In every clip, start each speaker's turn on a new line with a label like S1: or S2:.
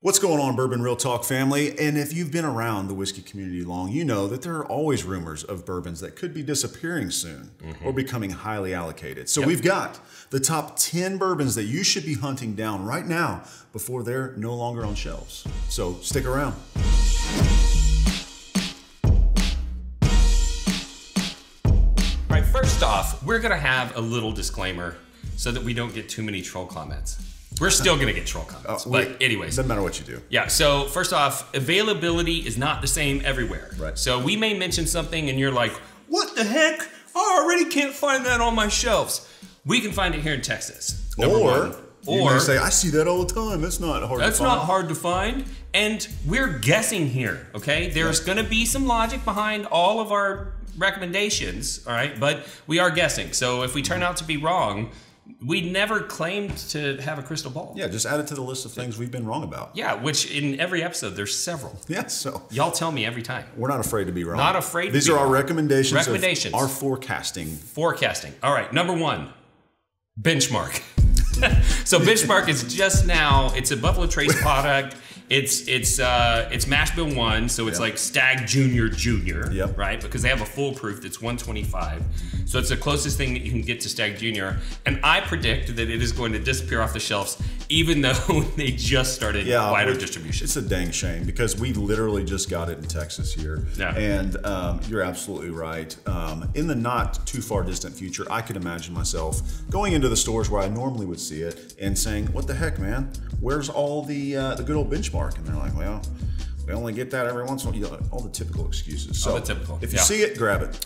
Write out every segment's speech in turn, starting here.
S1: What's going on, Bourbon Real Talk family? And if you've been around the whiskey community long, you know that there are always rumors of bourbons that could be disappearing soon or becoming highly allocated. So we've got the top 10 bourbons that you should be hunting down right now before they're no longer on shelves. So stick around.
S2: All right, first off, we're gonna have a little disclaimer so that we don't get too many troll comments. We're still gonna get troll comments, but anyways.
S1: Doesn't matter what you do.
S2: Yeah, so first off, availability is not the same everywhere.
S1: Right.
S2: So we may mention something and you're like, what the heck? I already can't find that on my shelves. We can find it here in Texas.
S1: Or you may say, I see that all the time. That's not hard to find.
S2: That's not hard to find. And we're guessing here, okay? There's gonna be some logic behind all of our recommendations, all right? But we are guessing. So if we turn out to be wrong, we never claimed to have a crystal ball.
S1: Yeah, just add it to the list of things we've been wrong about.
S2: Yeah, which in every episode, there's several.
S1: Yeah, so.
S2: Y'all tell me every time.
S1: We're not afraid to be wrong.
S2: Not afraid to be wrong.
S1: These are our recommendations.
S2: Recommendations.
S1: Of our forecasting.
S2: Forecasting. All right, number one, benchmark. So benchmark is just now, it's a Buffalo Trace product. It's mash bill 1, so it's like Stag Junior, right? Because they have a full proof that's 125. So it's the closest thing that you can get to Stag Junior. And I predict that it is going to disappear off the shelves, even though they just started wider distribution.
S1: It's a dang shame because we literally just got it in Texas here.
S2: Yeah.
S1: And you're absolutely right. In the not too far distant future, I could imagine myself going into the stores where I normally would see it and saying, what the heck, man? Where's all the good old benchmark? And they're like, well, we only get that every once in a while. All the typical excuses. So
S2: all the typical.
S1: If you see it, grab it.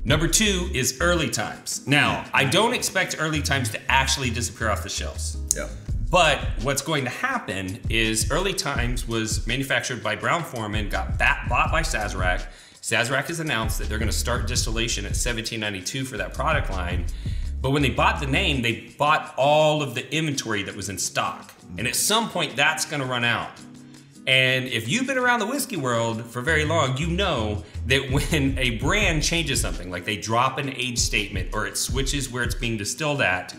S2: Number 2 is early times. Now, I don't expect early times to actually disappear off the shelves.
S1: Yeah.
S2: But what's going to happen is early times was manufactured by Brown-Forman, got bought by Sazerac. Sazerac has announced that they're going to start distillation at $17.92 for that product line. But when they bought the name, they bought all of the inventory that was in stock. And at some point, that's going to run out. And if you've been around the whiskey world for very long, you know that when a brand changes something, like they drop an age statement or it switches where it's being distilled at,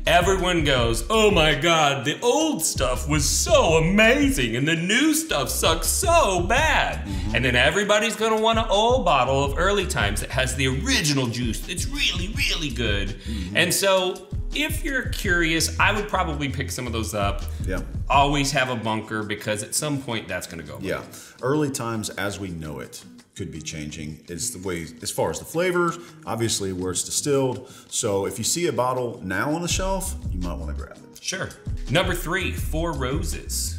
S2: everyone goes, oh my God, the old stuff was so amazing and the new stuff sucks so bad. And then everybody's gonna want an old bottle of early times that has the original juice that's really, really good. And so if you're curious, I would probably pick some of those up.
S1: Yeah.
S2: Always have a bunker because at some point that's gonna go away.
S1: Yeah. Early times as we know it could be changing is the way, as far as the flavors, obviously where it's distilled. So if you see a bottle now on the shelf, you might want to grab it.
S2: Sure. Number 3, Four Roses.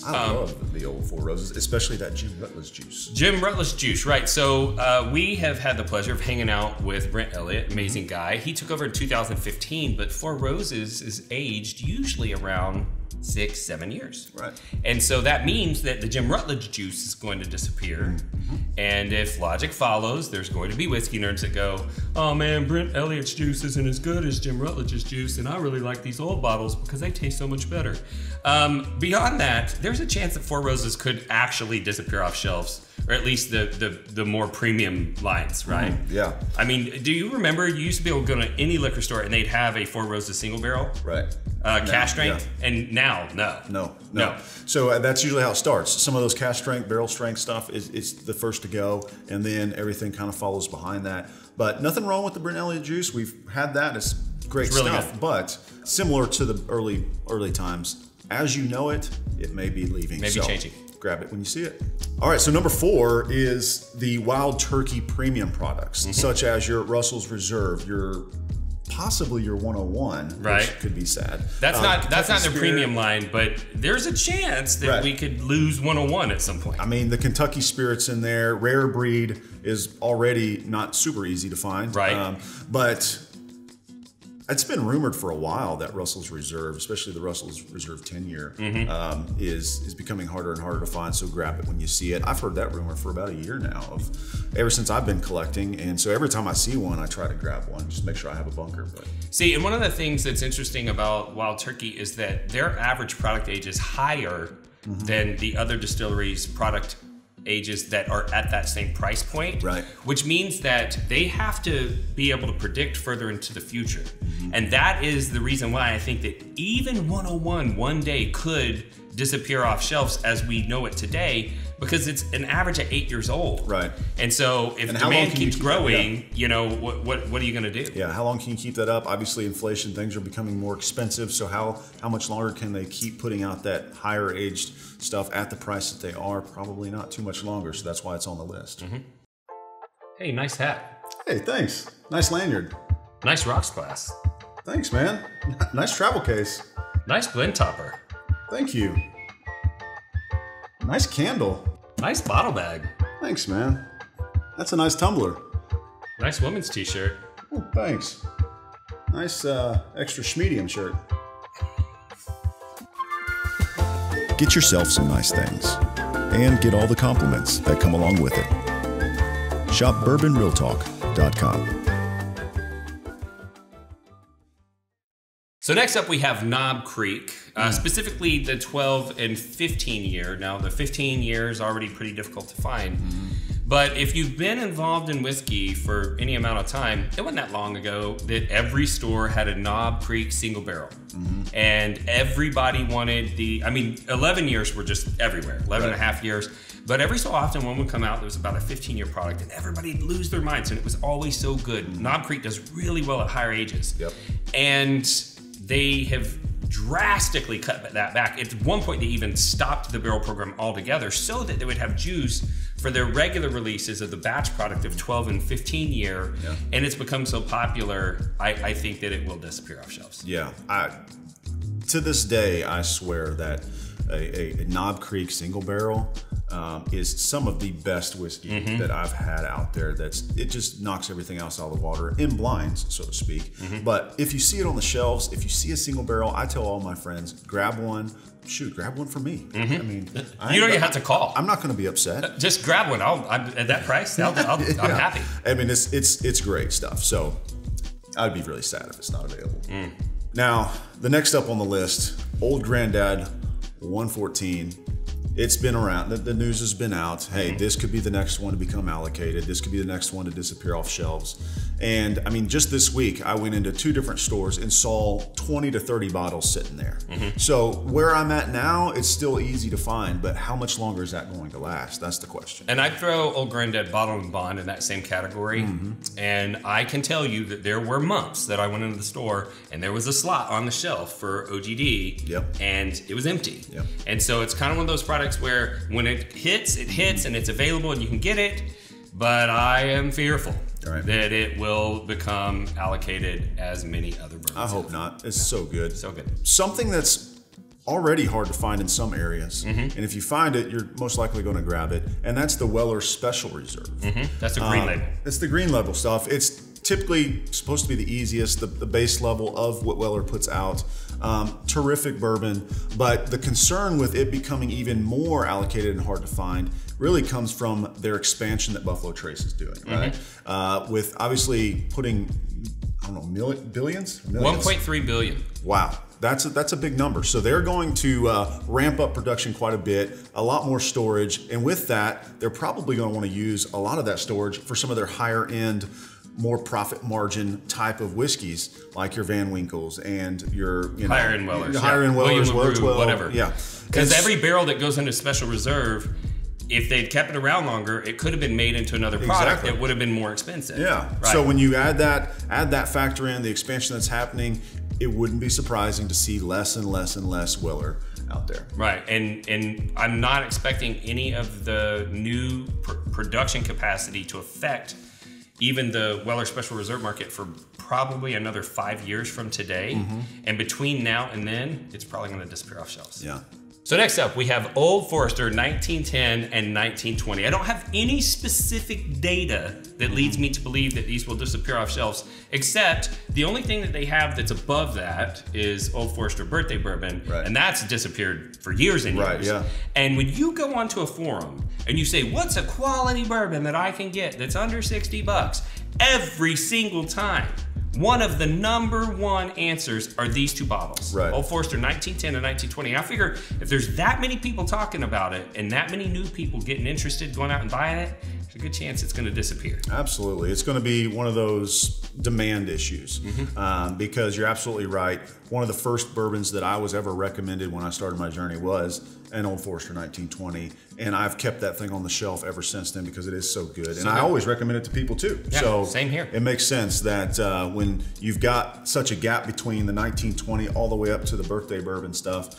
S1: I love the old Four Roses, especially that Jim Rutledge juice.
S2: Jim Rutledge juice, right. So we have had the pleasure of hanging out with Brent Elliott, amazing guy. He took over in 2015, but Four Roses is aged usually around 6-7 years.
S1: Right.
S2: And so that means that the Jim Rutledge juice is going to disappear. And if logic follows, there's going to be whiskey nerds that go, oh man, Brent Elliott's juice isn't as good as Jim Rutledge's juice, and I really like these old bottles because they taste so much better. Beyond that, there's a chance that Four Roses could actually disappear off shelves, or at least the more premium lines, right?
S1: Yeah.
S2: I mean, do you remember you used to be able to go to any liquor store and they'd have a Four Roses single barrel?
S1: Right.
S2: Cask strength, and now, no.
S1: So that's usually how it starts. Some of those cask strength, barrel strength stuff is the first to go, and then everything kind of follows behind that. But nothing wrong with the Brent Elliott juice. We've had that. It's great
S2: really
S1: stuff.
S2: Good.
S1: But similar to the early times, as you know it, it may be leaving.
S2: Maybe changing.
S1: Grab it when you see it. All right, so number 4 is the Wild Turkey premium products, such as your Russell's Reserve, possibly your 101,
S2: right?
S1: Which could be sad.
S2: That's not the premium line, but there's a chance that we could lose 101 at some point.
S1: I mean, the Kentucky Spirit's in there. Rare breed is already not super easy to find,
S2: right?
S1: But it's been rumored for a while that Russell's Reserve, especially the Russell's Reserve 10-year, is becoming harder and harder to find. So grab it when you see it. I've heard that rumor for about a year now, ever since I've been collecting. And so every time I see one, I try to grab one, just make sure I have a bunker. But
S2: see, and one of the things that's interesting about Wild Turkey is that their average product age is higher than the other distilleries' product ages that are at that same price point,
S1: right?
S2: Which means that they have to be able to predict further into the future. And that is the reason why I think that even 101 one day could disappear off shelves as we know it today, because it's an average at 8 years old.
S1: Right.
S2: And so if demand keeps growing, you know, what are you going to do?
S1: Yeah, how long can you keep that up? Obviously, inflation, things are becoming more expensive. So how much longer can they keep putting out that higher aged stuff at the price that they are? Probably not too much longer. So that's why it's on the list.
S2: Hey, nice hat.
S1: Hey, thanks. Nice lanyard.
S2: Nice rocks glass.
S1: Thanks, man. Nice travel case.
S2: Nice blend topper.
S1: Thank you. Nice candle.
S2: Nice bottle bag.
S1: Thanks, man. That's a nice tumbler.
S2: Nice women's t-shirt.
S1: Oh, thanks. Nice extra schmedium shirt. Get yourself some nice things and get all the compliments that come along with it. Shop bourbonrealtalk.com.
S2: So next up we have Knob Creek, specifically the 12 and 15 year. Now the 15 year is already pretty difficult to find, but if you've been involved in whiskey for any amount of time, it wasn't that long ago that every store had a Knob Creek single barrel. And everybody wanted 11 years were just everywhere, 11 and a half years. But every so often one would come out that was about a 15-year product and everybody'd lose their minds, and it was always so good. Knob Creek does really well at higher ages. And they have drastically cut that back. At one point, they even stopped the barrel program altogether so that they would have juice for their regular releases of the batch product of 12 and 15 year. And it's become so popular, I think that it will disappear off shelves.
S1: Yeah, to this day, I swear that a Knob Creek single barrel is some of the best whiskey that I've had out there. It just knocks everything else out of the water in blinds, so to speak. But if you see it on the shelves, if you see a single barrel, I tell all my friends, grab one. Shoot, grab one for me. I mean,
S2: you don't even have to call.
S1: I'm not going to be upset.
S2: Just grab one. At that price, I'm happy.
S1: I mean, it's great stuff. So I'd be really sad if it's not available. Now, the next up on the list, Old Grandad 114. It's been around. The news has been out. Hey, this could be the next one to become allocated. This could be the next one to disappear off shelves. And I mean, just this week, I went into 2 different stores and saw 20 to 30 bottles sitting there. So where I'm at now, it's still easy to find, but how much longer is that going to last? That's the question.
S2: And I throw Old Grandad Bottle and Bond in that same category. And I can tell you that there were months that I went into the store and there was a slot on the shelf for OGD, and it was empty. And so it's kind of one of those products where when it hits and it's available and you can get it, but I am fearful that it will become allocated as many other bourbons.
S1: I hope not. It's so good.
S2: So good.
S1: Something that's already hard to find in some areas, and if you find it, you're most likely going to grab it, and that's the Weller Special Reserve.
S2: That's the green label.
S1: It's the green label stuff. It's typically supposed to be the easiest, the base level of what Weller puts out. Terrific bourbon, but the concern with it becoming even more allocated and hard to find really comes from their expansion that Buffalo Trace is doing, right? With obviously putting, I don't know, billions?
S2: 1.3 billion.
S1: Wow. That's a big number. So they're going to ramp up production quite a bit, a lot more storage, and with that, they're probably going to want to use a lot of that storage for some of their higher end, more profit margin type of whiskeys, like your Van Winkles and your
S2: higher end Wellers,
S1: higher end Wellers,
S2: whatever.
S1: Yeah,
S2: because every barrel that goes into Special Reserve, if they'd kept it around longer, it could have been made into another product that would have been more expensive.
S1: Yeah. Right. So when you add that factor in, the expansion that's happening, it wouldn't be surprising to see less and less and less Weller out there.
S2: Right. And I'm not expecting any of the new production capacity to affect even the Weller Special Reserve market for probably another 5 years from today. And between now and then, it's probably going to disappear off shelves.
S1: Yeah.
S2: So next up, we have Old Forrester 1910 and 1920. I don't have any specific data that leads me to believe that these will disappear off shelves, except the only thing that they have that's above that is Old Forrester Birthday Bourbon, and that's disappeared for years and years. And when you go onto a forum and you say, what's a quality bourbon that I can get that's under $60? Every single time, one of the #1 answers are these two bottles.
S1: Right.
S2: Old Forrester 1910 and 1920. I figure if there's that many people talking about it and that many new people getting interested, going out and buying it, there's a good chance it's going to disappear.
S1: Absolutely. It's going to be one of those demand issues because you're absolutely right. One of the first bourbons that I was ever recommended when I started my journey was an Old Forrester 1920. And I've kept that thing on the shelf ever since then because it is so good. And I always recommend it to people too.
S2: Yeah,
S1: so
S2: same here.
S1: It makes sense that when you've got such a gap between the 1920 all the way up to the birthday bourbon stuff,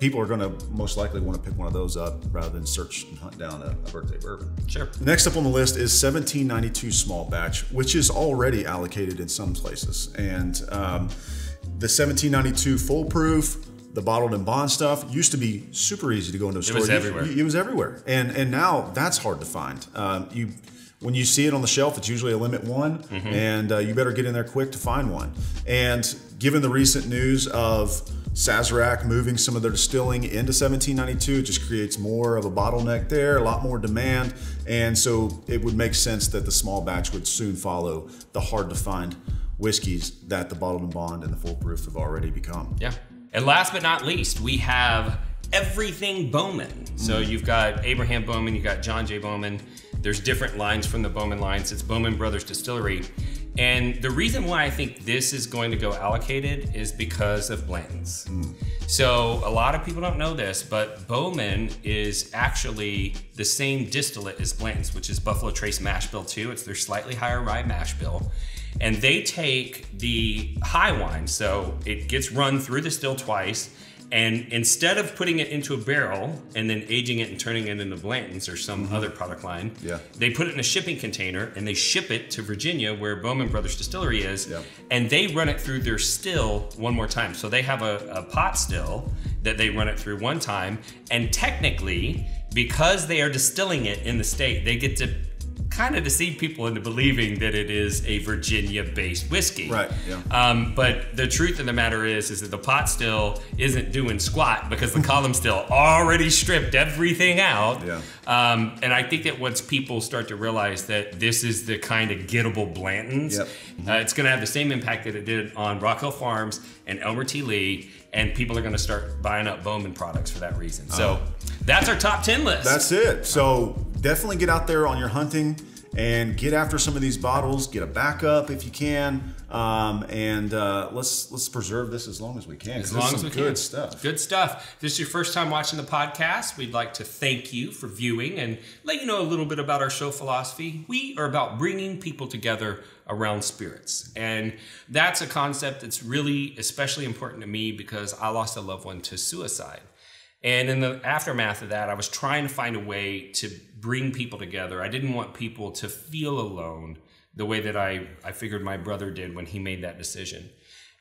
S1: people are going to most likely want to pick one of those up rather than search and hunt down a birthday bourbon.
S2: Sure.
S1: Next up on the list is 1792 small batch, which is already allocated in some places. And the 1792 full proof, the bottled and bond stuff used to be super easy to go into a store.
S2: It was everywhere.
S1: It was everywhere. And now that's hard to find. When you see it on the shelf, it's usually a limit one, and you better get in there quick to find one. And given the recent news of Sazerac moving some of their distilling into 1792, it just creates more of a bottleneck there, a lot more demand. And so it would make sense that the small batch would soon follow the hard to find whiskeys that the bottled and bond and the full proof have already become.
S2: Yeah. And last but not least, we have everything Bowman. So you've got Abraham Bowman, you've got John J. Bowman. There's different lines from the Bowman lines. It's Bowman Brothers Distillery. And the reason why I think this is going to go allocated is because of Blanton's. So a lot of people don't know this, but Bowman is actually the same distillate as Blanton's, which is Buffalo Trace mash bill 2. It's their slightly higher rye mash bill. And they take the high wine, so it gets run through the still twice, and instead of putting it into a barrel and then aging it and turning it into Blanton's or some other product line, they put it in a shipping container and they ship it to Virginia where Bowman Brothers Distillery is, and they run it through their still one more time. So they have a pot still that they run it through one time, and technically, because they are distilling it in the state, they get to kind of deceive people into believing that it is a Virginia-based whiskey.
S1: Right, yeah.
S2: But the truth of the matter is that the pot still isn't doing squat because the column still already stripped everything out.
S1: Yeah.
S2: And I think that once people start to realize that this is the kind of gettable Blanton's, it's going to have the same impact that it did on Rock Hill Farms and Elmer T. Lee, and people are going to start buying up Bowman products for that reason. So that's our top 10 list.
S1: That's it. So definitely get out there on your hunting and get after some of these bottles. Get a backup if you can, and let's preserve this as long as we can.
S2: As long as we can.
S1: Good stuff.
S2: Good stuff. If this is your first time watching the podcast, we'd like to thank you for viewing and let you know a little bit about our show philosophy. We are about bringing people together around spirits, and that's a concept that's really especially important to me because I lost a loved one to suicide. And in the aftermath of that, I was trying to find a way to bring people together. I didn't want people to feel alone the way that I figured my brother did when he made that decision.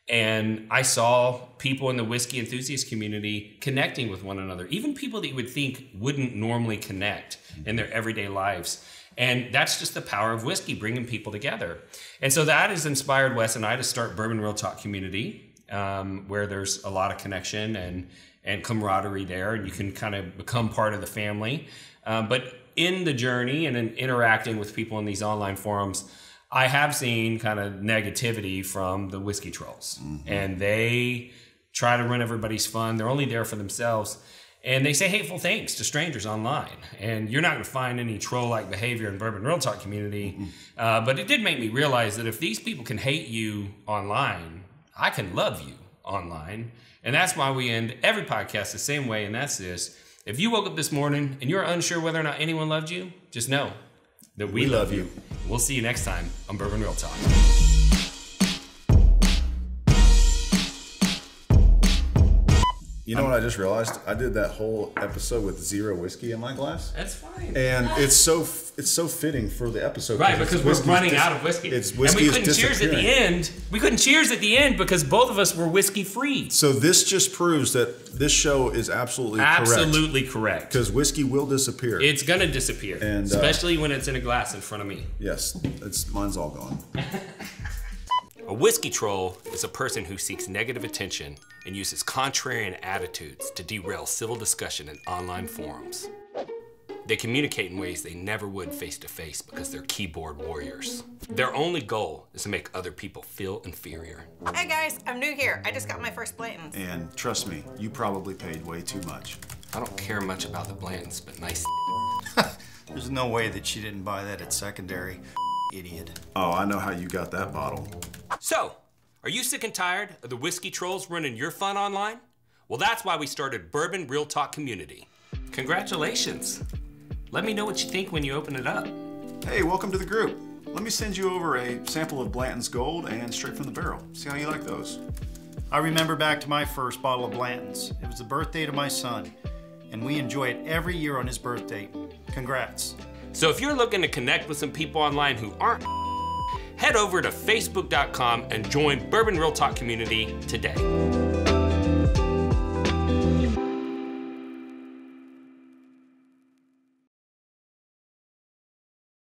S2: And I saw people in the whiskey enthusiast community connecting with one another, even people that you would think wouldn't normally connect in their everyday lives. And that's just the power of whiskey, bringing people together. And so that has inspired Wes and I to start Bourbon Real Talk Community, where there's a lot of connection and camaraderie there, and you can kind of become part of the family. But in the journey and in interacting with people in these online forums, I have seen kind of negativity from the whiskey trolls. And they try to ruin everybody's fun. They're only there for themselves. And they say hateful things to strangers online. And you're not going to find any troll-like behavior in Bourbon Real Talk community. But it did make me realize that if these people can hate you online, I can love you online. And that's why we end every podcast the same way, and that's this. If you woke up this morning and you're unsure whether or not anyone loved you, just know that we love you. We'll see you next time on Bourbon Real Talk.
S1: You know what I just realized? I did that whole episode with 0 whiskey in my glass.
S2: That's fine.
S1: And it's so fitting for the episode.
S2: Right, because we're running out of whiskey.
S1: It's whiskey.
S2: And we couldn't cheers at the end. We couldn't cheers at the end because both of us were whiskey free.
S1: So this just proves that this show is absolutely correct.
S2: Absolutely correct.
S1: Because whiskey will disappear.
S2: It's going to disappear. And, especially when it's in a glass in front of me.
S1: Yes, mine's all gone.
S2: A whiskey troll is a person who seeks negative attention and uses contrarian attitudes to derail civil discussion in online forums. They communicate in ways they never would face-to-face because they're keyboard warriors. Their only goal is to make other people feel inferior.
S3: Hey guys, I'm new here. I just got my first Blanton's.
S1: And trust me, you probably paid way too much.
S2: I don't care much about the Blantons, but nice.
S4: There's no way that she didn't buy that at secondary. Idiot.
S1: Oh, I know how you got that bottle.
S2: So, are you sick and tired of the whiskey trolls running your fun online? Well, that's why we started Bourbon Real Talk Community. Congratulations. Let me know what you think when you open it up.
S1: Hey, welcome to the group. Let me send you over a sample of Blanton's Gold and straight from the barrel. See how you like those.
S4: I remember back to my first bottle of Blanton's. It was the birthday to my son, and we enjoy it every year on his birthday. Congrats.
S2: So if you're looking to connect with some people online who aren't, head over to facebook.com and join Bourbon Real Talk Community today.